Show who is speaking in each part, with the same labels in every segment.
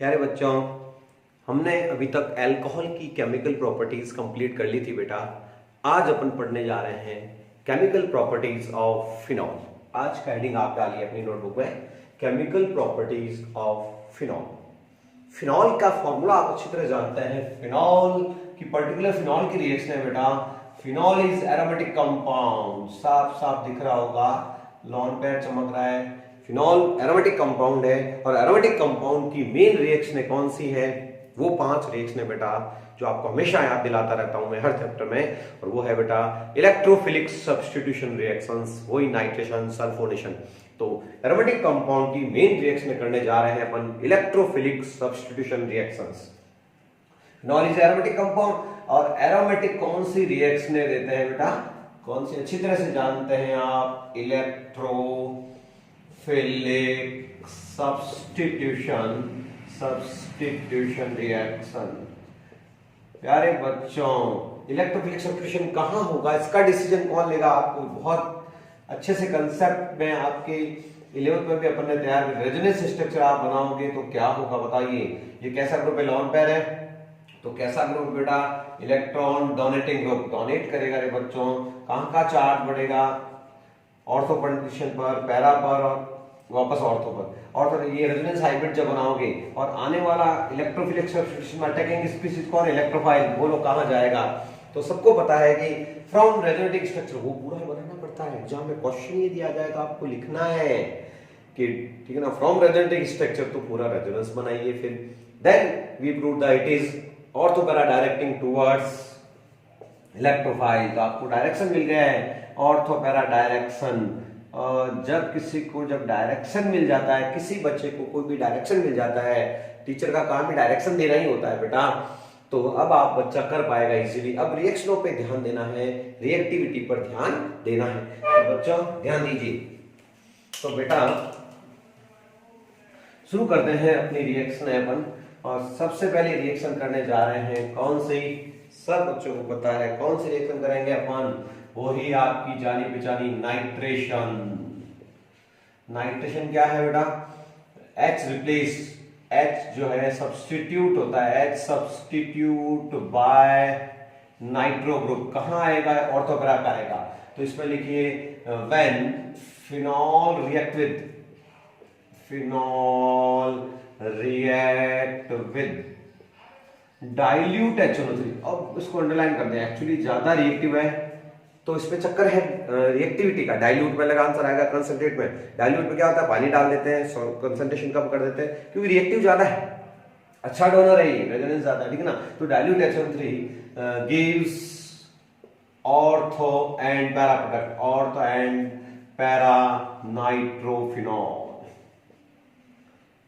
Speaker 1: प्यारे बच्चों, हमने अभी तक अल्कोहल की केमिकल प्रॉपर्टीज कंप्लीट कर ली थी बेटा। आज अपन पढ़ने जा रहे हैं केमिकल प्रॉपर्टीज ऑफ फिनॉल। आज का हेडिंग आप डालिए अपनी नोटबुक में, chemical properties of phenol. Phenol का फॉर्मूला आप अच्छी तरह जानते हैं। फिनॉल की पर्टिकुलर फिनॉल की रिएक्शन है बेटा, फिनॉल इज एरोमेटिक कंपाउंड। साफ साफ दिख रहा होगा, लॉन पेयर चमक रहा है। फिनॉल एरोमेटिक कंपाउंड है और एरोमेटिक कंपाउंड की मेन रिएक्शन कौन सी है? वो 5 रिएक्शन है बेटा जो आपको हमेशा याद दिलाता रहता हूं मैं हर चैप्टर में, और वो है बेटा इलेक्ट्रोफिलिक सब्स्टिट्यूशन रिएक्शंस, वही नाइट्रेशन सल्फोनेशन। तो एरोमेटिक कंपाउंड की मेन रिएक्शन करने जा रहे हैं अपन electrophilic substitution reactions. Phenol is aromatic compound और एरोमेटिक कौन सी रिएक्शन देते हैं बेटा? कौन सी? अच्छी तरह से जानते हैं आप, इलेक्ट्रोफिलिक सब्स्टिट्यूशन रिएक्शन। प्यारे बच्चों, इलेक्ट्रोफिलिक सब्स्टिट्यूशन कहां होगा, इसका डिसीजन कौन लेगा? आपको बहुत अच्छे से कंसेप्ट में आपके 11th में भी अपन ने तैयार किया। रेजोनेंस स्ट्रक्चर आप बनाओगे तो क्या होगा बताइए। ये कैसा ग्रुप है? लॉन पेयर है। तो कैसा ग्रुप बेटा? Electron donating group. डोनेट करेगा रे बच्चों। कहां का चार्ज बढ़ेगा? ऑर्थो पोजीशन पर, पैरा पर और वापस ऑर्थो पर। और ये रेजोनेंस हाइब्रिड जब बनाओगे और आने वाला इलेक्ट्रोफिलिक सब्स्टिट्यूशन में अटैकिंग स्पीशीज कौन? इलेक्ट्रोफाइल। बोलो कहां जाएगा? तो सबको पता है कि फ्रॉम रेजोनेटिंग स्ट्रक्चर, वो पूरा बनाना पड़ता है। एग्जाम में क्वेश्चन ये दिया जाए तो आपको लिखना है कि ठीक है ना, फ्रॉम रेजोनेटिंग स्ट्रक्चर, तो पूरा रेजोनेंस बनाइए। फिर then we prove that it is ortho para directing towards electrophile. तो आपको डायरेक्शन मिल गया है, ऑर्थो पैरा डायरेक्शन। जब किसी को जब डायरेक्शन मिल जाता है, किसी बच्चे को कोई भी डायरेक्शन मिल जाता है, टीचर का काम ही डायरेक्शन देना ही होता है बेटा, तो अब आप बच्चा कर पाएगा इजीली। अब रिएक्शनों पे ध्यान देना है, रिएक्टिविटी पर ध्यान देना है। तो बच्चों ध्यान दीजिए। तो बेटा शुरू करते हैं अपनी रिएक्शन अपन, और सबसे पहले रिएक्शन करने जा रहे हैं कौन सी? सब बच्चों को पता है कौन सी रिएक्शन करेंगे अपन। वही आपकी जानी पहचानी नाइट्रेशन। नाइट्रेशन क्या है बेटा? H रिप्लेस, H जो है सब्स्टिट्यूट होता है, H substitute by nitro group. कहां आएगा? ऑर्थो पैरा का आएगा। तो इसमें लिखिए when phenol react with, phenol react with dilute HNO3। अब इसको अंडरलाइन कर दें, एक्चुअली ज्यादा रिएक्टिव है तो इसमें चक्कर है रिएक्टिविटी का। डाइल्यूट में लगा आंसर आएगा, कंसंट्रेट में। डाइल्यूट में क्या होता है? पानी डाल देते हैं, कंसंट्रेशन कम कर देते हैं क्योंकि रिएक्टिव ज्यादा है, अच्छा डोनर है, रेजोनेंस ज्यादा है, ठीक है ना। तो dilute HNO3 gives ortho and para product, ortho and para nitrophenol.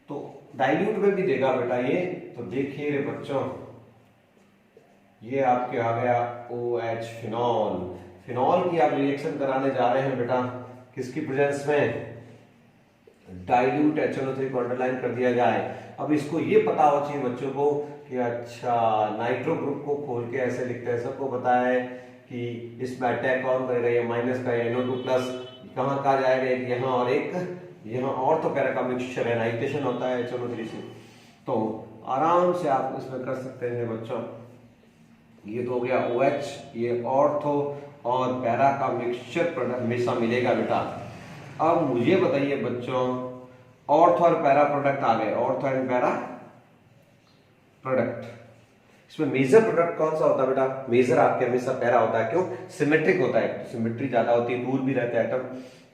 Speaker 1: तो डाइल्यूट में भी देगा बेटा ये। तो देखिए रे बच्चों, ये आपके आ गया OH फिनॉल। फिनॉल की आप रिएक्शन कराने जा रहे हैं बेटा, किसकी प्रेजेंस में? डाइल्यूट HNO3 को अंडरलाइन कर दिया जाए। अब इसको ये पता हो चाहिए बच्चों को कि अच्छा नाइट्रो ग्रुप को खोल के ऐसे लिखते हैं। सबको पता है कि इसमें अटैक कौन करेगा? ये माइनस का NO2 प्लस। कहां कहा जाएगा? एक यहाँ और एक यहाँ। ऑर्थो पैरा का मिक्सचर है, नाइट्रेशन होता है HNO3 से। तो आराम से आप इसमें कर सकते हैं बच्चों। ये तो हो गया OH, ये ऑर्थो और पैरा का मिक्सचर प्रोडक्ट हमेशा मिलेगा बेटा। अब मुझे बताइए बच्चों, ऑर्थो और पैरा प्रोडक्ट आ गए, ऑर्थो एंड पैरा प्रोडक्ट। इसमें मेजर प्रोडक्ट कौन सा होता है बेटा? मेजर आपके हमेशा पैरा होता है। क्यों? सिमेट्रिक होता है, सिमेट्री ज्यादा होती है, दूर भी रहते हैं एटम,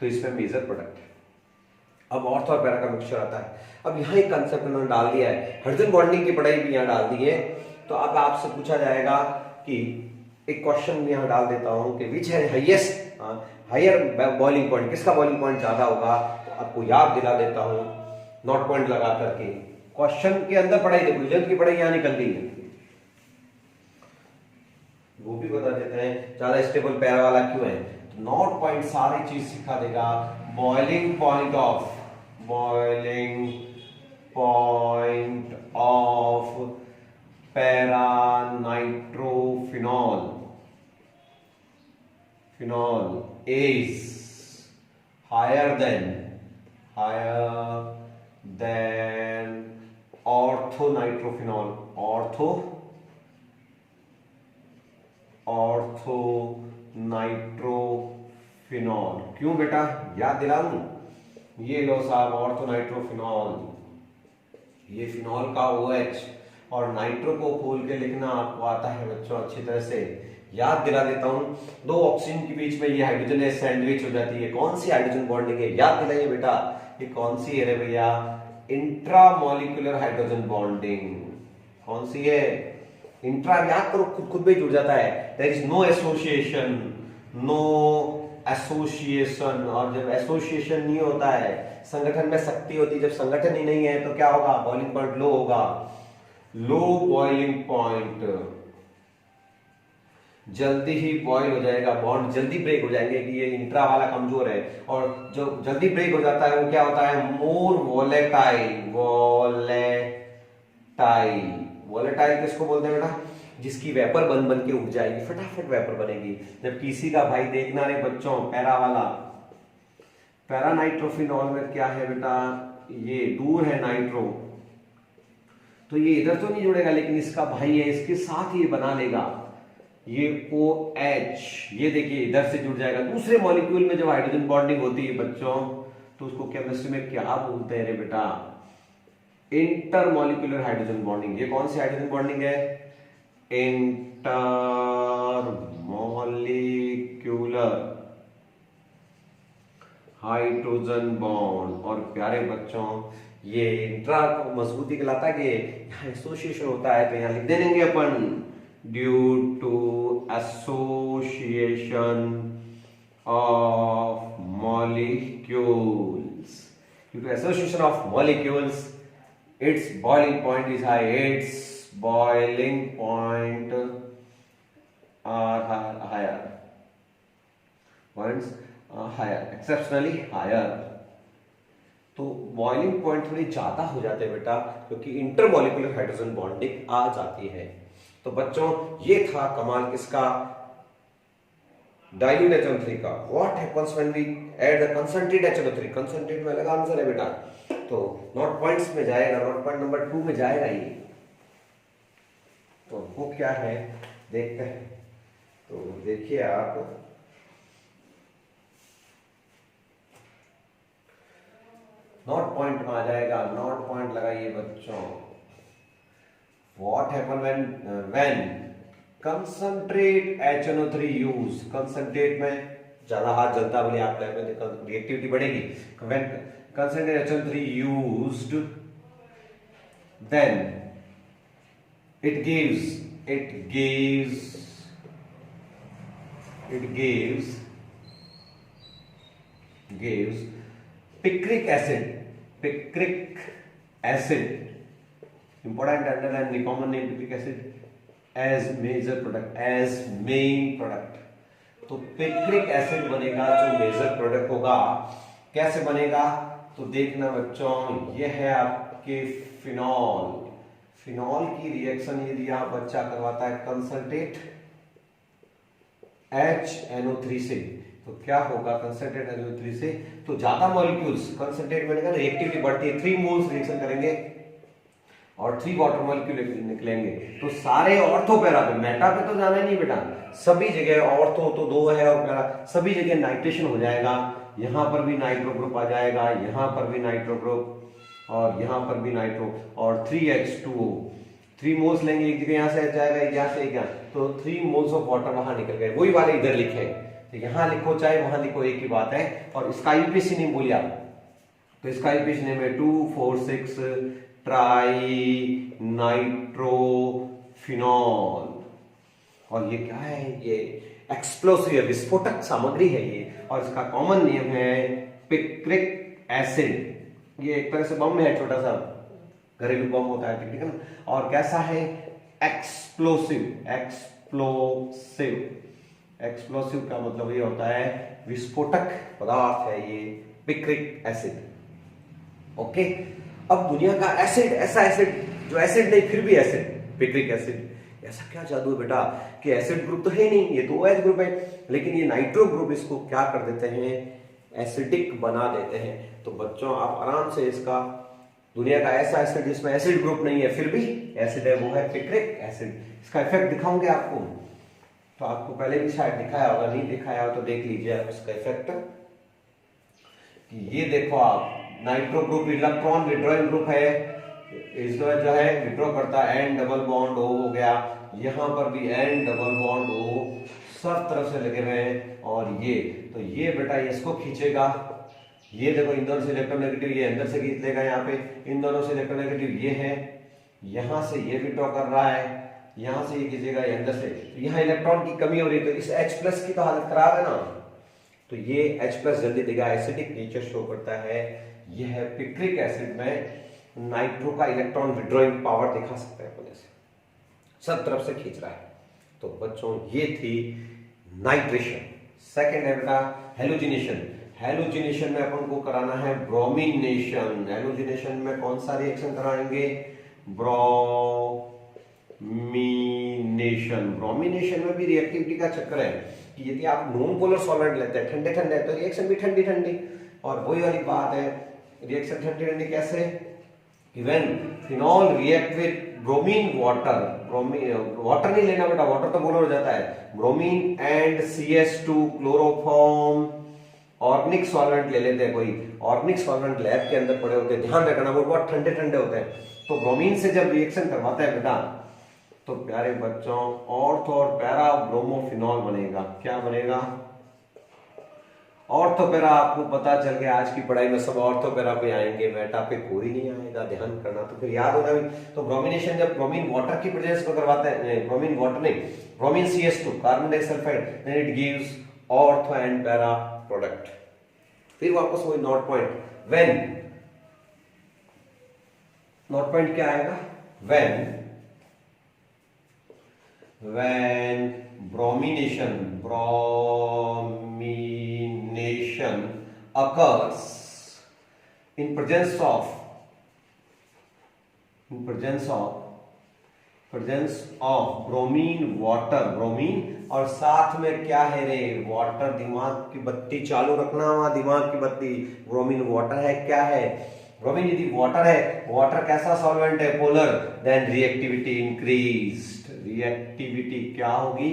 Speaker 1: तो इसमें मेजर प्रोडक्ट है। अब ऑर्थो और पैरा का मिक्सचर आता है। अब यहाँ एक कंसेप्ट उन्होंने डाल दिया है, हाइड्रोजन बॉन्डिंग की पढ़ाई भी यहाँ डाल दी है। तो अब आपसे पूछा जाएगा कि एक क्वेश्चन यहाँ डाल देता हूं कि विच है हाईएस्ट हायर बॉइलिंग पॉइंट, किसका बॉइलिंग पॉइंट ज्यादा होगा? तो आपको याद दिला देता हूं नोट पॉइंट लगा करके। क्वेश्चन के अंदर पढ़ाई देखो, रिजल्ट की पढ़ाई यहाँ निकल गई है, वो भी बता देते हैं ज्यादा स्टेबल पैरा वाला क्यों है। तो नोट पॉइंट सारी चीज सिखा देगा। Boiling point of, boiling point of para nitrophenol, phenol is higher than ortho nitrophenol, ortho nitrophenol. क्यों बेटा, याद दिला दूं? ये लो साहब ऑर्थो नाइट्रोफिनॉल, ये फिनॉल का OH, और नाइट्रो को खोल के लिखना आपको आता है बच्चों अच्छी तरह से। याद दिला देता हूं, दो ऑक्सीजन के बीच में ये हाइड्रोजन सैंडविच हो जाती है। कौन सी हाइड्रोजन बॉन्डिंग है, याद दिलाइए बेटा, ये कौन सी है रे भैया? Intramolecular hydrogen bonding. कौन सी है? इंट्रा, याद करो, खुद में जुड़ जाता है। There is no association, no association. और जब एसोसिएशन नहीं होता है, संगठन में शक्ति होती है, जब संगठन ही नहीं है तो क्या होगा? बॉइलिंग पॉइंट लो होगा, लो बॉइलिंग पॉइंट, जल्दी ही बॉयल हो जाएगा, बॉन्ड जल्दी ब्रेक हो जाएंगे कि ये इंट्रा वाला कमजोर है। और जो जल्दी ब्रेक हो जाता है वो क्या होता है? मोर वोलेटाइल। वोलेटाइल किसको बोलते हैं बेटा? जिसकी वेपर बन बन के उठ जाएगी, फटाफट वेपर बनेगी। जब किसी का भाई देखना रे बच्चों, पैरा वाला, पैरा नाइट्रोफिनॉल में क्या है बेटा? ये दूर है नाइट्रो, तो ये इधर तो नहीं जुड़ेगा, लेकिन इसका भाई है, इसके साथ ये बना लेगा ये OH। ये देखिए इधर से जुड़ जाएगा दूसरे मॉलिक्यूल में। जब हाइड्रोजन बॉन्डिंग होती है बच्चों, तो उसको केमिस्ट्री में क्या बोलते हैं रे बेटा? Intermolecular hydrogen bonding. ये कौन सी हाइड्रोजन बॉन्डिंग है? Intermolecular hydrogen bond. और प्यारे बच्चों, ये इंट्रा को मजबूती कहलाता है कि यहाँ एसोसिएशन होता है, तो यहाँ लिख देंगे अपन due to association of molecules. Due to association of molecules its boiling point is high. Its boiling point are higher. Points are higher, exceptionally higher. तो बॉइलिंग पॉइंट थोड़ी ज्यादा हो जाते हैं बेटा, क्योंकि इंटरमॉलिक्यूलर हाइड्रोजन बॉन्डिंग आ जाती है। तो बच्चों ये था कमाल किसका? डाइल्यूट HNO3 का। What happens when we add the concentrate HNO3? Concentrate में अलग आंसर है बेटा, तो नोट पॉइंट्स में जाएगा, नोट पॉइंट नंबर 2 में जाएगा ये। तो वो क्या है देखते हैं। तो देखिए आप, नोट पॉइंट में आ जाएगा, नोट पॉइंट लगाइए बच्चों। What happen when concentrate HNO3 use. Concentrate में ज्यादा हाथ जलता बोले आप रिएक्टिविटी बढ़ेगी। When concentrate HNO3 used, then it gives picric acid, important underline the common name picric acid as major product, as main product। तो पिक्रिक एसिड बनेगा जो मेजर प्रोडक्ट होगा। कैसे बनेगा? तो देखना बच्चों, ये है आपके फिनॉल। फिनॉल की रिएक्शन यदि आप बच्चा करवाता है कंसंट्रेट HNO3 से, तो क्या होगा? कंसंट्रेट HNO3 से तो ज्यादा मॉलिक्यूल्स कंसंट्रेट बनेगा, रिएक्टिविटी बढ़ती है, 3 मोल्स रिएक्शन करेंगे और 3 वाटर मॉलिक्यूल निकलेंगे। तो सारे ऑर्थो पैरा पे, मेटा पे तो जाना नहीं बेटा, सभी जगह ऑर्थो तो 2 है और पैरा, सभी जगह नाइट्रेशन हो जाएगा। यहां पर भी नाइट्रो ग्रुप आ जाएगा, यहां पर भी नाइट्रो ग्रुप, और यहां पर भी नाइट्रो, और 3H2O। 3 मोल्स लेंगे, एक जगह यहां से जाएगा, एक यहां से, एक यहां, तो 3 मोल्स ऑफ वाटर वहां निकल गए। वही वाले इधर लिखे, तो यहां लिखो चाहे वहां लिखो, एक ही बात है। और इसका यूपीसी नेम बोलिए आप, तो इसका यूपीसी नेम है 2,4,6 ट्राई नाइट्रोफिनॉल। और ये क्या है? ये एक्सप्लोसिव विस्फोटक सामग्री है ये, और इसका कॉमन नेम है पिक्रिक एसिड। ये एक तरह से बम है, छोटा सा घरेलू बम होता है, ठीक है ना। और कैसा है? एक्सप्लोसिव। एक्सप्लोसिव का मतलब ये होता है विस्फोटक पदार्थ है ये पिक्रिक एसिड। ओके, अब दुनिया का एसिड, ऐसा एसिड जो एसिड नहीं फिर भी एसिड, पिक्रिक एसिड। ऐसा क्या जादू है बेटा कि एसिड ग्रुप तो है नहीं, ये तो OH ग्रुप है, लेकिन ये नाइट्रो ग्रुप इसको क्या कर देते हैं? एसिडिक बना देते हैं। तो बच्चों आप आराम से इसका दुनिया का ऐसा एसिड जिसमें एसिड ग्रुप नहीं है फिर भी एसिड है, वो है पिक्रिक एसिड। इसका इफेक्ट दिखाऊंगे आपको, तो आपको पहले भी शायद दिखाया होगा, नहीं दिखाया हो तो देख लीजिए आप इसका इफेक्ट। ये देखो आप, nitro group electron withdrawing group है, इसमें जो है विड्रॉ करता है, एन डबल बॉन्ड ओ हो गया, यहां पर भी एन डबल बॉन्ड ओ, सब तरफ से लगे हुए हैं। और ये तो ये बेटा इसको खींचेगा, ये देखो इन दोनों से इलेक्ट्रोनेगेटिव ये अंदर से खींच लेगा, यहाँ पे इन दोनों से इलेक्ट्रोनेगेटिव ये है, यहां से ये विड्रॉ कर रहा है, यहां से ये खींचेगा ये अंदर से, तो यहाँ इलेक्ट्रॉन की कमी हो रही है, तो इस H+ की तो हालत खराब है ना, तो ये H+ जल्दी देगा, एसिडिक नेचर शो करता है। यह है पिक्रिक एसिड में नाइट्रो का इलेक्ट्रॉन विड्रॉइंग पावर दिखा सकते हैं अपने से, सब तरफ से खींच रहा है। तो बच्चों ये थी नाइट्रेशन। सेकेंड है बेटा हेलोजिनेशन। हेलोजिनेशन में अपन को कराना है ब्रोमिनेशन। हेलोजिनेशन में कौन सा रिएक्शन कराएंगे? ब्रोमिनेशन। ब्रोमिनेशन में भी रिएक्टिविटी का चक्कर है कि यदि आप नॉन पोलर सॉल्वेंट लेते हैं ठंडे ठंडे तो रिएक्शन भी ठंडी ठंडी, और वही वाली बात है रिएक्शन ठंडी ठंडी कैसे? Even phenol react with bromine water, water नहीं लेना बेटा, वाटर तो बोलो हो जाता है, bromine and CS2 chloroform, organic solvent ले लेते हैं, कोई ऑर्गेनिक सॉल्वेंट लैब के अंदर पड़े होते हैं, ध्यान रखना वो बहुत ठंडे ठंडे होते हैं, तो ब्रोमीन से जब रिएक्शन करवाता है बेटा तो प्यारे बच्चों ऑर्थो और पैरा ब्रोमोफिनॉल बनेगा। क्या बनेगा? Ortho para. आपको पता चल गया आज की पढ़ाई में सब ऑर्थो पैरा पे आएंगे, मेटा पे कोई नहीं आएगा, ध्यान करना। तो फिर याद होगा भी, तो ब्रोमिनेशन जब ब्रोमीन वाटर की प्रेजेंस में करवाते हैं, ब्रोमीन वाटर नहीं, bromine CS2 carbon disulphide, then it gives ortho and para product. फिर वापस वही not point, when not point क्या आएगा? When bromination occurs in presence of bromine water, bromine और साथ में क्या है रे? वाटर। दिमाग की बत्ती चालू रखना, वहां दिमाग की बत्ती, ब्रोमीन वाटर है, क्या है? ब्रोमीन यदि वाटर है, वाटर कैसा सॉल्वेंट है? Polar, then reactivity increase. Reactivity क्या होगी?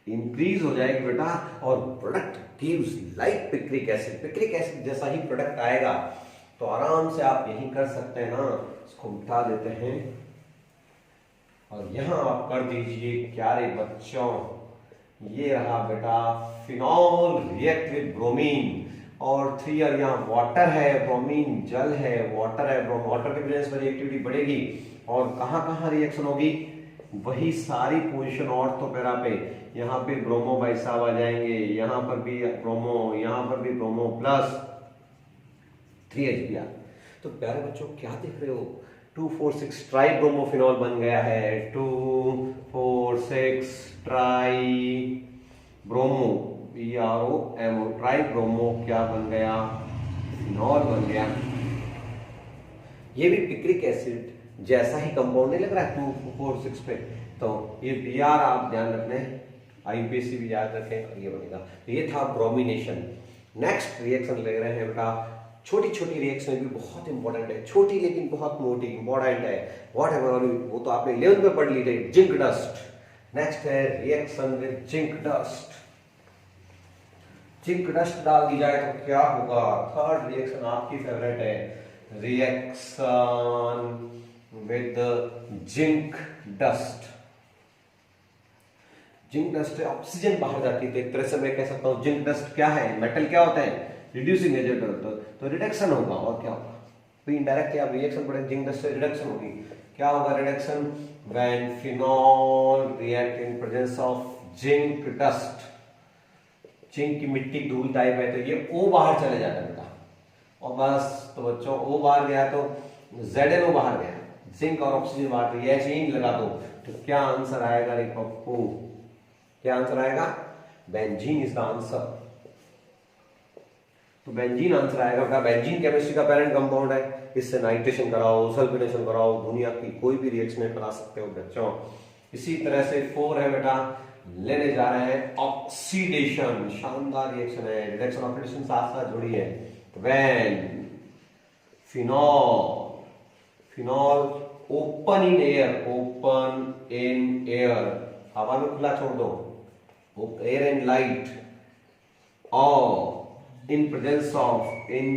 Speaker 1: इंक्रीज हो जाएगी बेटा, और product gives like picric acid. Picric acid जैसा ही प्रोडक्ट आएगा, तो आराम से आप यही कर सकते हैं ना, इसको उठा देते हैं और यहां आप कर दीजिए क्या रे बच्चों? ये रहा बेटा फिनॉल रिएक्ट विद ब्रोमीन, और 3 और यहाँ वाटर है, ब्रोमीन जल है, वाटर है, वाटर के प्रेजेंस में रिएक्टिविटी बढ़ेगी, और कहां कहां रिएक्शन होगी? वही सारी पोजीशन ऑर्थो पैरा पे, यहाँ पे ब्रोमो भाई साहब आ जाएंगे, यहाँ पर भी ब्रोमो, यहाँ पर भी ब्रोमो प्लस 3H तो प्यारे बच्चों क्या देख रहे हो? 2,4,6 ट्राई ब्रोमोफिनॉल बन गया है। 2,4,6 try bromo, BROMO, try bromo क्या बन गया? फिनॉल बन गया। ये भी पिक्रिक एसिड जैसा ही कंपाउंड नहीं लग रहा है 2,4,6 पे, तो ये BR आप ध्यान रखना है, IUPAC भी याद रखें, और ये बनेगा। तो ये था ब्रोमिनेशन। नेक्स्ट रिएक्शन ले रहे हैं बेटा, छोटी छोटी रिएक्शन भी बहुत इंपॉर्टेंट है, छोटी लेकिन बहुत मोटी इंपॉर्टेंट है। व्हाट एवर, वो तो आपने 11th में पढ़ ली थी, जिंक डस्ट। नेक्स्ट है reaction with zinc dust. Zinc dust डाल दी जाए तो क्या होगा? थर्ड रिएक्शन आपकी फेवरेट है, reaction with zinc dust. Zinc dust से ऑक्सीजन बाहर जाती है, तो एक तरह से मैं कह सकता हूं जिंक डस्ट क्या है? मेटल क्या होता है? रिड्यूसिंग एजेंट होता है, तो रिडक्शन होगा, और क्या होगा? तो इनडायरेक्टली आप रिएक्शन पढ़े, जिंक डस्ट से रिडक्शन होगी। क्या होगा reduction? When phenol react in presence of zinc dust. Zinc की मिट्टी धूल टाइप है, तो ये O बाहर चले जाता है बेटा, और बस। तो बच्चों O बाहर गया तो ZnO बाहर गया, जिंक और ऑक्सीजन बाहर, तो ये चेंज लगा दो, तो क्या आंसर आएगा रे पप्पू? क्या आंसर आएगा? Benzene is the answer. तो बेंजीन आंसर आएगा बेटा। बेंजीन केमिस्ट्री का पेरेंट कंपाउंड है, इससे नाइट्रेशन कराओ, सल्फोनेशन कराओ, दुनिया की कोई भी रिएक्शन करा सकते हो बच्चों। इसी तरह से 4 है बेटा, लेने जा रहे हैं ऑक्सीडेशन। शानदार रिएक्शन है, रिडक्शन ऑक्सीडेशन साथ साथ जुड़ी है। When phenol, phenol open in air, open in air, हवा में खुला छोड़ दो, एयर एंड लाइट, और in presence of, in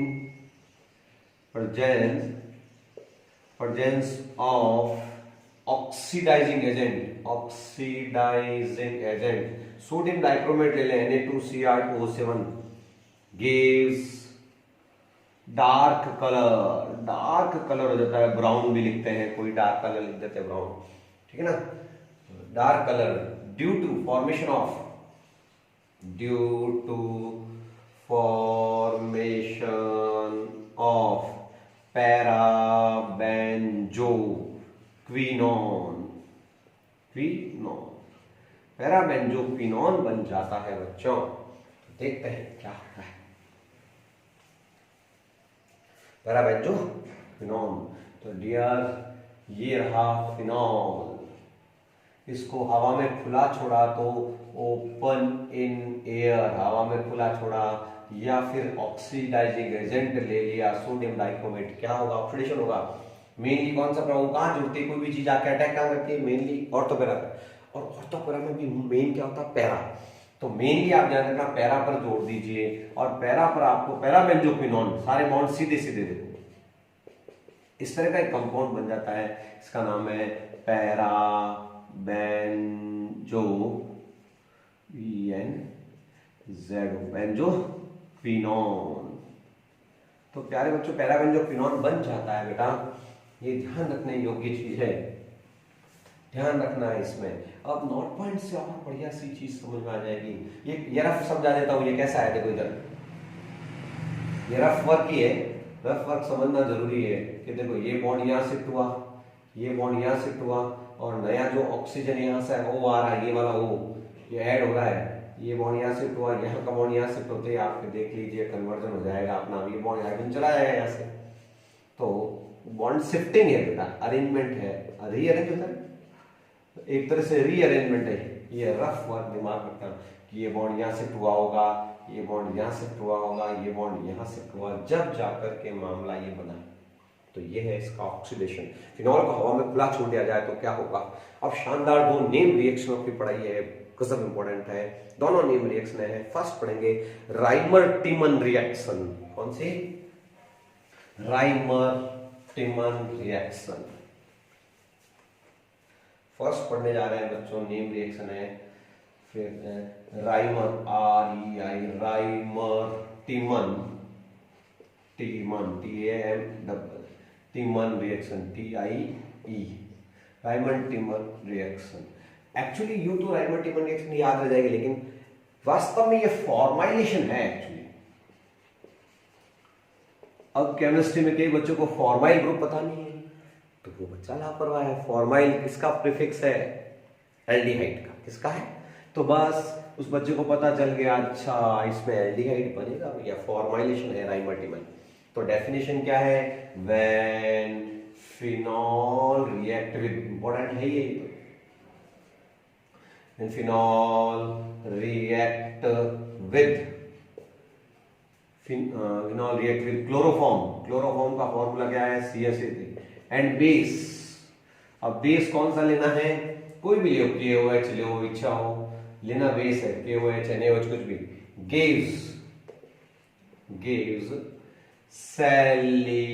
Speaker 1: presence of oxidizing agent, oxidizing agent, sodium dichromate ले लें Na2Cr2O7 gives dark colour, dark colour हो जाता है, ब्राउन भी लिखते हैं, कोई डार्क कलर लिख देते हैं ब्राउन, ठीक है ना, dark colour due to formation of, due to formation of parabenzoquinone, quinone, parabenzoquinone बन जाता है बच्चों। देखते हैं क्या होता है पैराबेंजोक्विनोन। तो डियर ये रहा फिनॉल, इसको हवा में खुला छोड़ा तो ओपन इन एयर, हवा में खुला छोड़ा, या फिर ऑक्सीडाइजिंग एजेंट ले लिया सोडियम डाइक्रोमेट, क्या होगा, ऑक्सीडेशन होगा। मेनली कौन सा प्रभाव, कहां जुड़ती है कोई भी चीज आके अटैक कहां करती है, मेनली ऑर्थोपैरा पर, और ऑर्थोपैरा में भी मेन क्या होता है, पैरा, तो मेनली आप ध्यान रखना पैरा पर जोड़ दीजिए, और पैरा पर आपको पैराबेंजोक्विनोन, सारे बॉन्ड सीधे सीधे देखो, इस तरह का एक कंपाउंड बन जाता है, इसका नाम है बेंजोक्विनोन। तो प्यारे बच्चों पैराबेंजोक्विनोन बन जाता है बेटा, ये ध्यान रखने योग्य चीज है, ध्यान रखना है इसमें। अब नोट पॉइंट से और बढ़िया सी चीज समझ में आ जाएगी। ये रफ समझा देता हूं, ये कैसा है देखो इधर, ये रफ वर्क ही है, रफ वर्क समझना जरूरी है कि देखो ये बॉन्ड यहां शिफ्ट हुआ, ये बॉन्ड यहां शिफ्ट हुआ, और नया जो ऑक्सीजन यहां से ओ आ रहा है, ये वाला ओ ये ऐड हो रहा है, ये बॉन्ड यहाँ शिफ्ट हुआ, यहाँ का बॉन्ड यहाँ शिफ्ट होते ही आप देख लीजिए कन्वर्जन हो जाएगा अपना, ये बॉन्ड हाइड्रोजन चला जाएगा यहाँ से। तो बॉन्ड शिफ्टिंग है बेटा, अरेंजमेंट है, रीअरेंज होता है, एक तरह से रीअरेंजमेंट है। ये रफ वर्क दिमाग रखना कि ये बॉन्ड यहाँ शिफ्ट हुआ होगा, ये बॉन्ड यहाँ शिफ्ट हुआ होगा, ये बॉन्ड यहाँ शिफ्ट हुआ, जब जाकर के मामला ये बना। तो ये है इसका ऑक्सीडेशन। फिनॉल को हवा में खुला छोड़ दिया जाए तो क्या होगा। अब शानदार दो नेम रिएक्शनों की पढ़ाई है, गजब इंपॉर्टेंट है, दोनों नेम रिएक्शन है। फर्स्ट पढ़ेंगे राइमर-टिमन रिएक्शन। कौन सी? राइमर-टिमन रिएक्शन फर्स्ट पढ़ने जा रहे हैं बच्चों, नेम रिएक्शन है। फिर Reimer, REI, Reimer Tiemann, Tiemann reaction, TIE, Reimer Tiemann reaction. Actually यूं तो राइमर-टिमन रिएक्शन याद रह जाएगी, लेकिन वास्तव में ये फॉर्माइलेशन है एक्चुअली। अब केमिस्ट्री में कई बच्चों को फॉर्माइल ग्रुप पता नहीं है, तो वो बच्चा लापरवाह है। फॉर्माइल किसका प्रीफिक्स है? एल्डिहाइड का। किसका है? तो बस उस बच्चे को पता चल गया, अच्छा इसमें एल्डिहाइड बनेगा, या फॉर्माइलेशन है राइमर-टिमन। तो डेफिनेशन क्या है? When phenol react with, important है ये, when phenol react with chloroform, chloroform का फॉर्मूला क्या है? CH3, and base. अब बेस कौन सा लेना है? कोई भी लो, KOH लो, इच्छा हो लेना, बेस है KOH, NaOH, कुछ भी। gives salicylic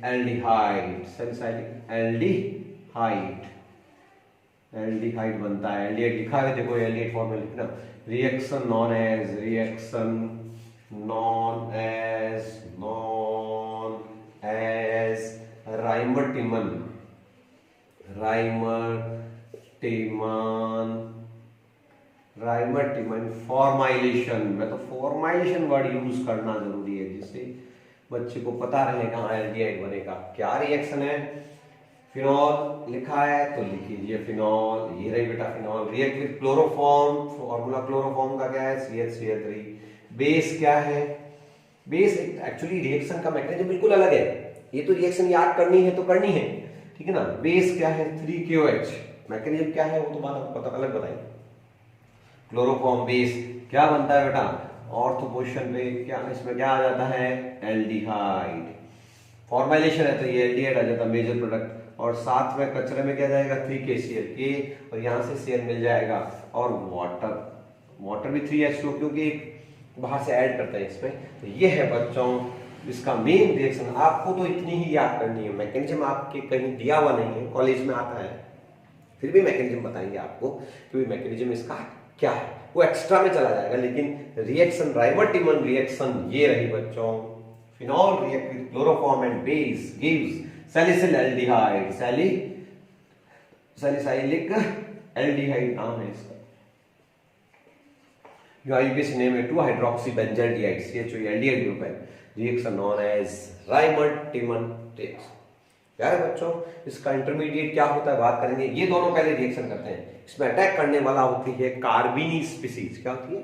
Speaker 1: aldehyde, salicylic aldehyde बनता है। एल्डिहाइड लिखा है, देखो एल्डिहाइड फॉर्म में लिखना। Reaction known as Reimer Tiemann formylation. मैं तो फॉर्माइलेशन वर्ड यूज करना जरूरी है, जिससे बच्चे को पता रहे कहाँ एल्डिहाइड बनेगा। क्या रिएक्शन है? फिनॉल लिखा है तो लिख लीजिए फिनॉल, ये रही बेटा phenol. React with chloroform, formula chloroform का क्या है? CH3। बेस क्या है? बेस एक्चुअली रिएक्शन का मैकेनिज्म बिल्कुल अलग है, ये तो रिएक्शन याद करनी है तो करनी है, ठीक है ना। बेस क्या है? 3KOH। मैकेनिज्म क्या है वो तो बात आपको पता अलग बताएंगे। क्लोरोफॉर्म बेस क्या बनता है बेटा? ऑर्थो पोजीशन पे क्या इसमें क्या आ जाता है, एल्डिहाइड। फॉर्मेलेशन है तो ये एल्डिहाइड आ जाता है मेजर प्रोडक्ट, और साथ में कचरे में क्या जाएगा 3KCl के, और यहाँ से Cl मिल जाएगा, और वाटर भी 3H2 क्योंकि बाहर से ऐड करता है इसमें। तो ये है बच्चों इसका मेन रिएक्शन। आपको तो इतनी ही याद करनी है, मैकेनिज्म आपके कहीं दिया हुआ नहीं है, कॉलेज में आता है, फिर भी मैकेनिज्म बताएंगे आपको कि मैकेनिज्म इसका क्या है, वो एक्स्ट्रा में चला जाएगा। लेकिन रिएक्शन राइमर-टिमन रिएक्शन ये रही बच्चों, phenol react with chloroform and base gives salicyl aldehyde, salicylic aldehyde नाम है इसका। IUPAC name है 2-hydroxybenzaldehyde, CHO एल्डिहाइड ग्रुप है, reaction known as Rymer-Tiemann reaction. यार बच्चों इसका इंटरमीडिएट क्या होता है बात करेंगे। ये दोनों पहले रिएक्शन करते हैं, इसमें अटैक करने वाला होती है कार्बीनी स्पीसीज। क्या होती है,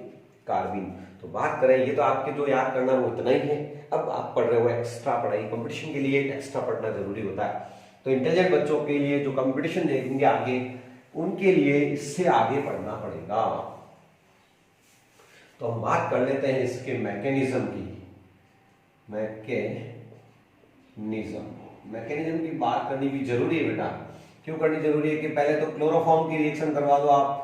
Speaker 1: कार्बीन। तो बात करें, ये तो आपके जो याद करना वो इतना ही है। अब आप पढ़ रहे हो एक्स्ट्रा पढ़ाई, कंपटीशन के लिए एक्स्ट्रा पढ़ना जरूरी होता है। तो इंटेलिजेंट बच्चों के लिए जो कंपटीशन देखेंगे आगे, उनके लिए इससे आगे पढ़ना पड़ेगा। तो हम बात कर लेते हैं इसके मैकेनिज्म की। मैकेनिज्म की बात करनी भी जरूरी है बेटा। क्यों करनी जरूरी है कि पहले तो क्लोरोफॉर्म की रिएक्शन करवा दो आप।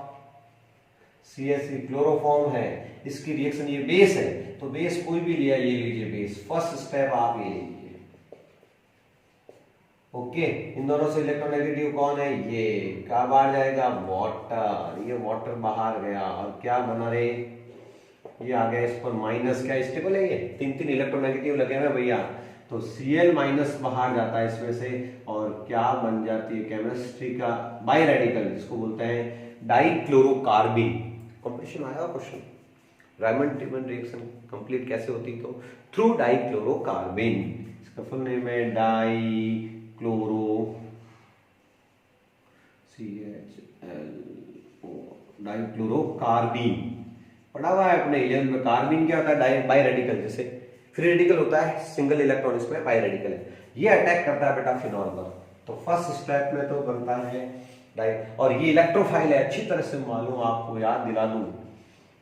Speaker 1: CH क्लोरोफॉर्म है, इसकी रिएक्शन, ये बेस है तो बेस कोई भी लिया, ये लीजिए बेस, फर्स्ट स्टेप आप ये लीजिए। ओके, इन दोनों से इलेक्ट्रोनेगेटिव कौन है, ये क्या बाहर जाएगा, वाटर। ये वाटर बाहर गया और क्या बना रे, ये आ गया इस पर माइनस, क्या स्टेबल है, ये 3 इलेक्ट्रोनेगेटिव लगे हुए भैया। तो Cl माइनस बाहर जाता है इसमें से, और क्या बन जाती है केमिस्ट्री का बाई रेडिकल, जिसको बोलते हैं डाइक्लोरोकार्बिन। कॉम्पिटिशन आया क्वेश्चन, राइमर-टिमन रिएक्शन कंप्लीट कैसे होती, तो थ्रू डाइक्लोरोकार्बिन। इसका फुल नेम है डाइक्लोरोकार्बिन। पढ़ा हुआ है अपने 11th में। कार्बिन क्या होता है, बाई रेडिकल, जैसे फ्री रेडिकल होता है सिंगल इलेक्ट्रॉन, इसमें बाई रेडिकल है। ये अटैक करता है बेटा फिनॉल पर। तो फर्स्ट स्टेप में तो बनता है डाई, और ये इलेक्ट्रोफाइल है, अच्छी तरह से मालूम, आपको याद दिला दूं,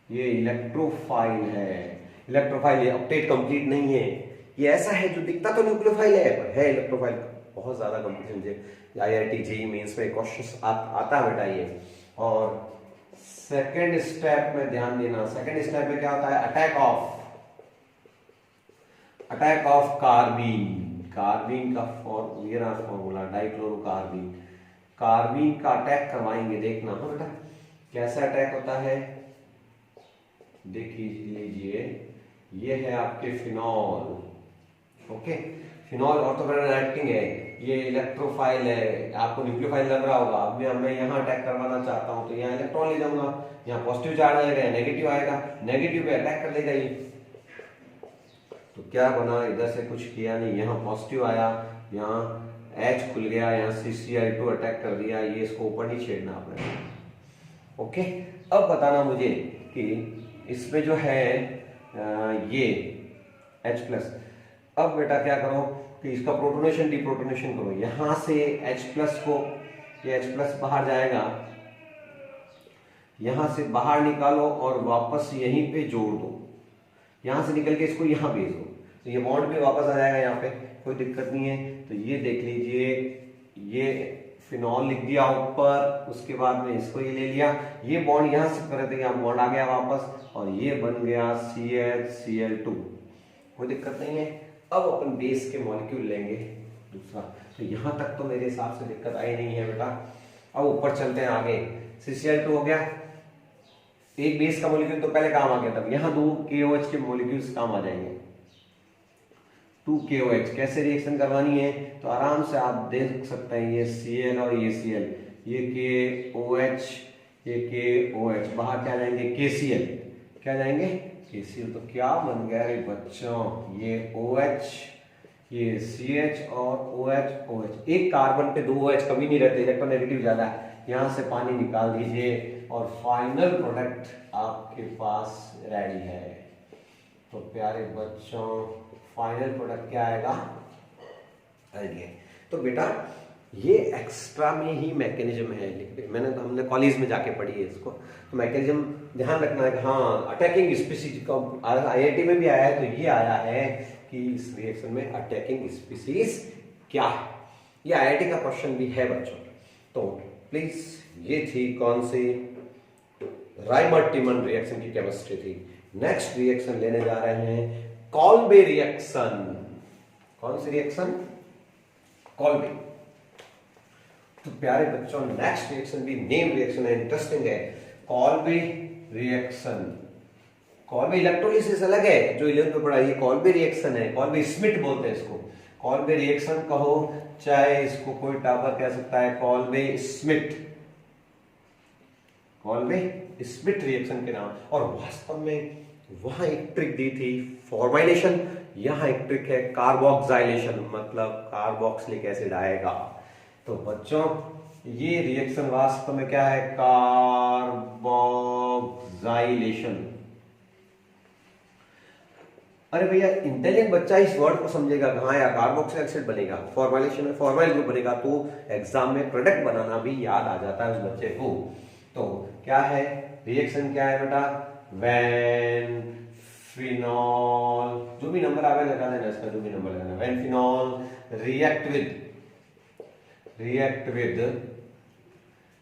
Speaker 1: ये इलेक्ट्रोफाइल है। इलेक्ट्रोफाइल, ये अपडेट कंप्लीट नहीं है, ये ऐसा है जो दिखता तो न्यूक्लियोफाइल है पर है इलेक्ट्रोफाइल। बहुत ज्यादा कंपटीशन, IIT JEE मेंस में क्वेश्चन आता है बेटा ये। और सेकेंड स्टेप में ध्यान देना, सेकेंड स्टेप में क्या होता है, अटैक ऑफ कार्बीन। कार्बीन का फॉर्मूला डाइक्लोरोकार्बिन। कार्बीन का अटैक करवाएंगे, देखना हो बेटा कैसा अटैक होता है। देख लीजिए, ये है आपके phenol. Okay, phenol orthogonal acting है, ये इलेक्ट्रोफाइल है, आपको न्यूक्लियोफाइल लग रहा होगा। अब मैं यहाँ अटैक करवाना चाहता हूँ तो यहाँ इलेक्ट्रॉन ले जाऊंगा, यहाँ पॉजिटिव चार्ज आएगा, नेगेटिव आएगा, नेगेटिव पे अटैक कर देगा ये। तो क्या बना, इधर से कुछ किया नहीं, यहाँ पॉजिटिव आया, यहाँ H खुल गया, यहाँ CCl2 अटैक कर दिया, ये इसको ऊपर नहीं छेड़ना आपने। ओके, अब बताना मुझे कि इसमें जो है ये H+, अब बेटा क्या करो कि इसका प्रोटोनेशन डिप्रोटोनेशन करो। यहां से H+ को, ये H+ बाहर जाएगा, यहां से बाहर निकालो और वापस यहीं पे जोड़ दो, यहां से निकल के इसको यहां भेज दो, तो ये बॉन्ड भी वापस आ जाएगा यहाँ पे, कोई दिक्कत नहीं है। तो ये देख लीजिए, ये फिनॉल लिख दिया ऊपर, उसके बाद में इसको ये ले लिया, ये बॉन्ड यहां से कर देंगे, यहाँ बॉन्ड आ गया वापस, और ये बन गया CHCl2, कोई दिक्कत नहीं है। अब अपन बेस के मॉलिक्यूल लेंगे दूसरा, तो यहां तक तो मेरे हिसाब से दिक्कत आई नहीं है बेटा। अब ऊपर चलते हैं आगे, CCl2 हो गया, एक बेस का मॉलिक्यूल तो पहले काम आ गया, तब यहाँ 2 KOH के मॉलिक्यूल्स काम आ जाएंगे। 2 KOH कैसे रिएक्शन करवानी है, तो आराम से आप देख सकते हैं, ये Cl और ये Cl, ये KOH, ये KOH, बाहर क्या जाएंगे KCl, क्या जाएंगे KCl। तो क्या बन गया रे बच्चों, ये OH, ये CH और OH OH, एक कार्बन पे 2 OH कभी नहीं रहते, इलेक्ट्रोनेगेटिव ज्यादा है, यहाँ से पानी निकाल दीजिए और फाइनल प्रोडक्ट आपके पास रेडी है। तो प्यारे बच्चों फाइनल प्रोडक्ट क्या आएगा, एल्डिहाइड। तो बेटा ये एक्स्ट्रा में ही मैकेनिज्म है, हमने कॉलेज में जाके पढ़ी है इसको। तो मैकेनिज्म ध्यान रखना है कि हाँ अटैकिंग स्पीसीज का IIT में भी आया है, तो ये आया है कि इस रिएक्शन में अटैकिंग स्पीसीज क्या है, ये IIT का क्वेश्चन भी है बच्चों। तो प्लीज ये थी कौन सी राइमर-टिमन रिएक्शन की केमिस्ट्री थी। नेक्स्ट रिएक्शन लेने जा रहे हैं कॉल्बे रिएक्शन। कौन सी रिएक्शन? कॉल्बे। तो प्यारे बच्चों नेक्स्ट रिएक्शन भी नेम रिएक्शन है, इंटरेस्टिंग है। कॉल्बे रिएक्शन, कॉल्बे इलेक्ट्रोलिसिस अलग है जो 11th में पढ़ा, ये कॉल्बे रिएक्शन है, कॉल्बे स्मिट बोलते हैं इसको। कॉल्बे रिएक्शन कहो चाहे इसको कोई टावर कह सकता है, Kolbe Schmitt, Kolbe Schmitt reaction के नाम। और वास्तव में वहां एक ट्रिक दी थी फॉर्माइलेशन, यहां एक ट्रिक है कार्बोक्सिलेशन, मतलब कार्बोक्सिलिक एसिड आएगा। तो बच्चों ये रिएक्शन वास्तव में क्या है? कार्बोक्सिलेशन। अरे भैया इंटेलिजेंट बच्चा इस वर्ड को समझेगा, हाँ यार कार्बोक्सिलिक एसिड बनेगा, फॉर्माइलेशन में फॉर्माइल ग्रुप बनेगा, तो एग्जाम में प्रोडक्ट बनाना भी याद आ जाता है उस बच्चे को। तो क्या है रिएक्शन, क्या है बेटा? व्हेन फिनॉल, जो भी नंबर आवे लगा देना इसका, जो भी नंबर लगाना, when phenol react with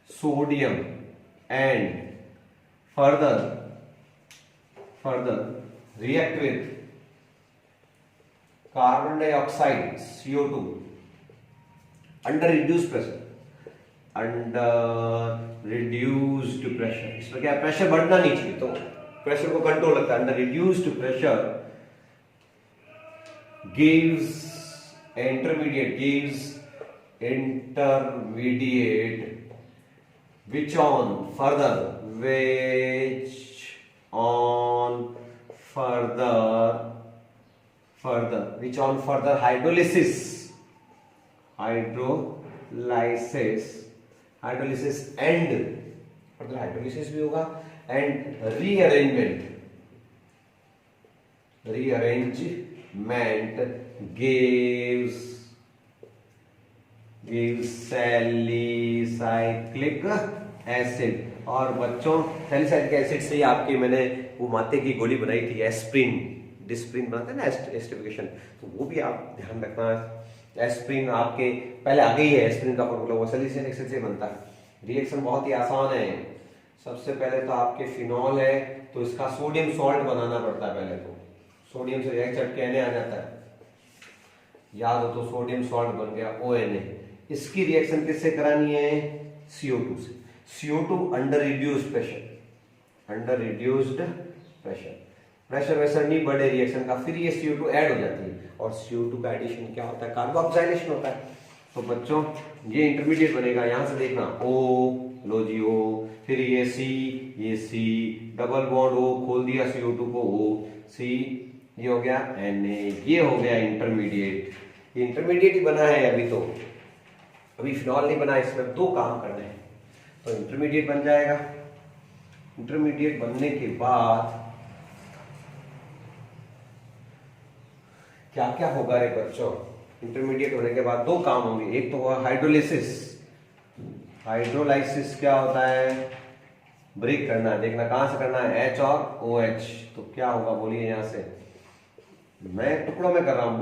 Speaker 1: sodium and further react with carbon dioxide CO2 under reduced pressure, इसमें क्या प्रेशर बढ़ना नहीं चाहिए, तो प्रेशर को कंट्रोल रखता है। Under reduced pressure gives intermediate which on further hydrolysis and further hydrolysis भी होगा and rearrangement gives salicylic acid। और बच्चों सैलिसाइलिक एसिड से ही आपकी मैंने वो माते की गोली बनाई थी एस्प्रिन, डिस्प्रिन बनाते हैं ना एस्टिफिकेशन, तो वो भी आप ध्यान रखना। एस्प्रिन आपके पहले आ गई है, एस्प्रिन का फॉर्मूला वो सैलिसाइलिक एसिड से बनता है। रिएक्शन बहुत ही आसान है। सबसे पहले तो आपके फिनॉल है तो इसका सोडियम सॉल्ट बनाना पड़ता है, पहले तो सोडियम से रिएक्ट चटके Na आ जाता है, याद हो तो सोडियम सॉल्ट बन गया ONA। इसकी रिएक्शन किससे करानी है? CO2 से। CO2 अंडर रिड्यूस्ड प्रेशर वैसा नहीं बढ़े रिएक्शन का, फिर ये CO2 ऐड हो जाती है, और CO2 का एडिशन क्या होता है? कार्बोक्सिलेशन होता है। तो बच्चों ये इंटरमीडिएट बनेगा, यहां से देखना O, लो जी O, फिर ये C, डबल बॉन्ड O, खोल दिया CO2 को O, C, ये हो गया Na, ये हो गया इंटरमीडिएट। ये इंटरमीडिएट ही बना है अभी, तो अभी फिनॉल नहीं बना, इसमें दो काम करने हैं, तो इंटरमीडिएट बन जाएगा। इंटरमीडिएट बनने के बाद क्या क्या होगा रे बच्चों? इंटरमीडिएट होने के बाद दो काम होंगे, एक तो हुआ हाइड्रोलाइसिस क्या होता है? ब्रेक करना है, देखना कहां से करना है? H और OH। तो क्या होगा बोलिए, यहां से मैं टुकड़ों में कर रहा हूं,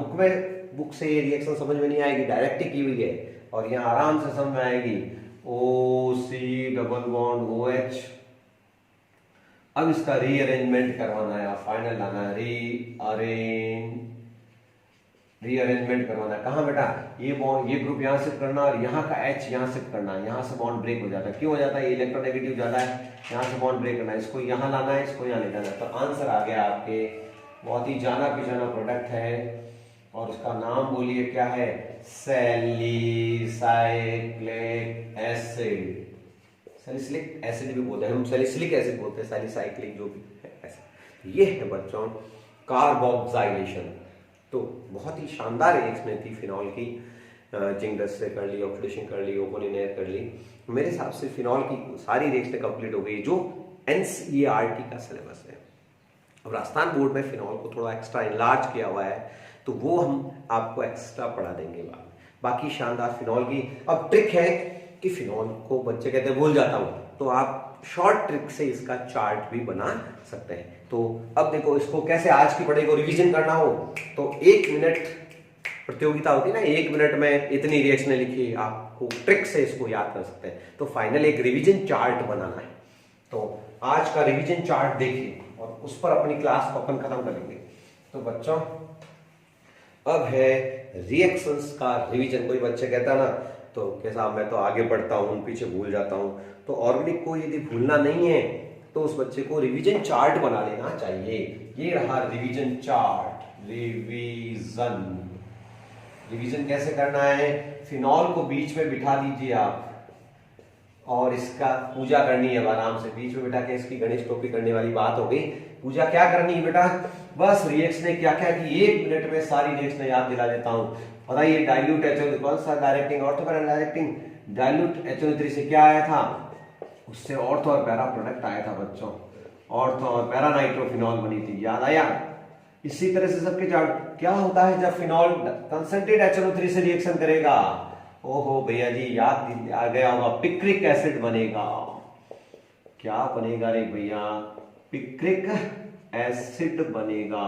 Speaker 1: बुक से ये रिएक्शन समझ में नहीं आएगी, डायरेक्ट ही की हुई है, और यहाँ आराम से समझ में आएगी। OC double bond OH। अब इसका रीअरेंजमेंट करवाना है, फाइनल लाना है, रीअरेंजमेंट करवाना है। कहाँ बेटा? ये बॉन्ड, ये ग्रुप यहाँ शिफ्ट करना, और यहाँ का H यहाँ शिफ्ट करना है, यहाँ से बॉन्ड ब्रेक हो जाता है। क्यों हो जाता है? ये इलेक्ट्रोनेगेटिव ज्यादा है, यहाँ से बॉन्ड ब्रेक करना है, इसको यहाँ लाना है, इसको यहाँ ले जाना है। तो आंसर आ गया आपके, बहुत ही जाना पहचाना प्रोडक्ट है, और इसका नाम बोलिए क्या है? Salicylic acid. सैलिसिलिक एसिड भी बोलते हैं हम, सैलिसिलिक एसिड बोलते हैं, सैलिसाइक्लिक जो भी है ऐसा। ये है बच्चों कार्बोक्सिलेशन। तो बहुत ही शानदार रिएक्शन थी फिनॉल की, जिंक डस्ट से कर ली, ऑक्सीडेशन कर ली, ओपोनिनेयर कर ली। मेरे हिसाब से फिनॉल की सारी रिएक्शन कंप्लीट हो गई जो NCERT का सिलेबस है। अब राजस्थान बोर्ड में फिनॉल को थोड़ा एक्स्ट्रा इनलार्ज किया हुआ है, तो वो हम आपको एक्स्ट्रा पढ़ा देंगे बाद में। बाकी शानदार फिनॉल की। अब ट्रिक है कि फिनॉल को बच्चे कहते हैं भूल जाता हूं, तो आप शॉर्ट ट्रिक से इसका चार्ट भी बना सकते हैं। तो अब देखो, इसको कैसे आज की पढ़ाई को रिवीजन करना हो तो 1 मिनट प्रतियोगिता होती है ना, 1 मिनट में इतनी रिएक्शनें लिखी, आपको ट्रिक से इसको याद कर सकते हैं। तो फाइनल एक रिवीजन चार्ट बनाना है। तो आज का रिवीजन चार्ट देखिए और उस पर अपनी क्लास को अपन खत्म करेंगे। तो बच्चों, अब है रिएक्शंस का रिवीजन। कोई बच्चे कहता है ना, तो कैसा मैं तो आगे बढ़ता हूं, पीछे भूल जाता हूं। तो ऑर्गेनिक को यदि भूलना नहीं है तो उस बच्चे को रिवीजन चार्ट बना लेना चाहिए। ये रहा रिवीजन चार्ट। रिवीजन कैसे करना है, फिनॉल को बीच में बिठा दीजिए आप और इसका पूजा करनी है आराम से। बीच में बिठा के इसकी गणेश टोपी करने वाली बात हो गई। पूजा क्या करनी है बेटा, बस रिएक्शन क्या क्या की 1 मिनट में सारी रिएक्शन याद दिला देता हूं। बताइए, डाइल्यूट HO, कौन सा directing, ortho para directing. Dilute HO3 से क्या आया था, उससे ऑर्थो और पैरा प्रोडक्ट आया था बच्चों। ऑर्थो और पैरा नाइट्रोफिनॉल बनी थी, याद आया। इसी तरह से सबके चार्ट। क्या होता है जब फिनॉल कंसंट्रेट HNO3 से रिएक्शन करेगा, ओहो भैया जी याद आ गया होगा, पिक्रिक एसिड बनेगा। क्या बनेगा रे भैया, पिक्रिक एसिड बनेगा।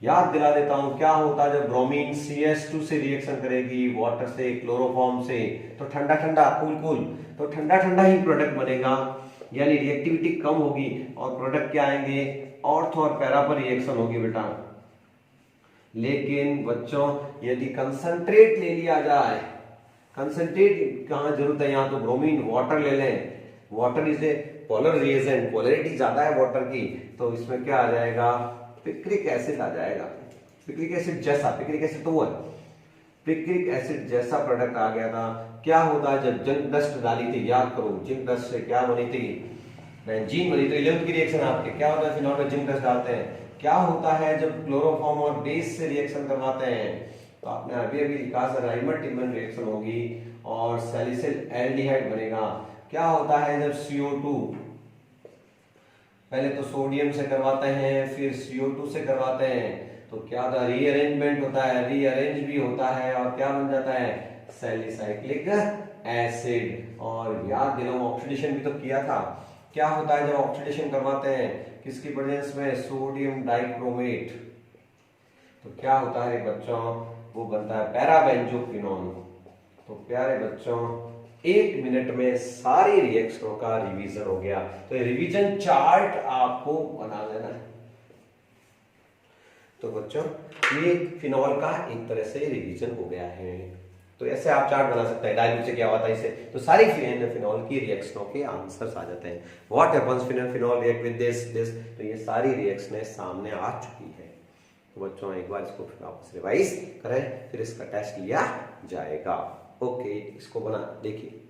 Speaker 1: याद दिला देता हूं, क्या होता है जब ब्रोमीन CH2 से रिएक्शन करेगी वाटर से, क्लोरोफॉर्म से, तो ठंडा ठंडा कूल कूल, तो ठंडा ठंडा ही प्रोडक्ट बनेगा, यानी रिएक्टिविटी कम होगी और प्रोडक्ट क्या आएंगे, ऑर्थो और पैरा पर रिएक्शन होगी बेटा। लेकिन बच्चों यदि कंसंट्रेट ले लिया जाए, कंसंट्रेट कहां जरूरत है, यहां तो ब्रोमीन वाटर ले लें। Water is a polar reagent, polarity ज्यादा है वाटर की, तो इसमें क्या आ जाएगा, पिक्रिक एसिड आ जाएगा। पिक्रिक एसिड जैसा, पिक्रिक एसिड तो वो है, पिक्रिक एसिड जैसा प्रोडक्ट आ गया था। क्या होता है जब जिंक डस्ट डाली थी, याद करो, जिंक डस्ट से क्या बनी थी, बेंजीन बनी। तो 11th की रिएक्शन आपके क्या होता है, फिनॉल में जिंक डस्ट डालते हैं। क्या होता है जब क्लोरोफॉर्म और बेस से रिएक्शन करवाते हैं, तो आपने अभी लिखा था राइमर टिमन रिएक्शन होगी और सैलिसिल एल्डिहाइड बनेगा। क्या होता है जब CO2, पहले तो सोडियम से करवाते हैं फिर CO2 से करवाते हैं, तो क्या होता है, रीअरेंजमेंट होता है, रीअरेंज भी होता है और क्या बन जाता है, सैलिसाइक्लिक एसिड। और याद दिलाऊं, ऑक्सीडेशन भी तो किया था। क्या होता है जब ऑक्सीडेशन करवाते हैं, किसकी प्रेजेंस में, सोडियम डाइक्रोमेट, तो क्या होता है बच्चों, वो बनता है पैराबेंजोक्विनोन। तो प्यारे बच्चों, 1 मिनट में सारी रिएक्शनों का रिवीजन हो गया। तो रिवीजन चार्ट आपको बना लेना है। तो बच्चों, ये फिनॉल का एक तरह से रिवीजन हो गया है। तो ऐसे आप चार्ट बना सकते हैं, डाइल्यूट से क्या होता है इससे, तो सारी फिनॉल की रिएक्शनों के आंसर्स आ जाते हैं। What happens phenol react with this, तो ये सारी रिएक्शनें सामने आ चुकी है। तो बच्चों, एक बार इसको फिर वापस रिवाइज करें, फिर इसका टेस्ट लिया जाएगा। ओके, इसको बना देखिए।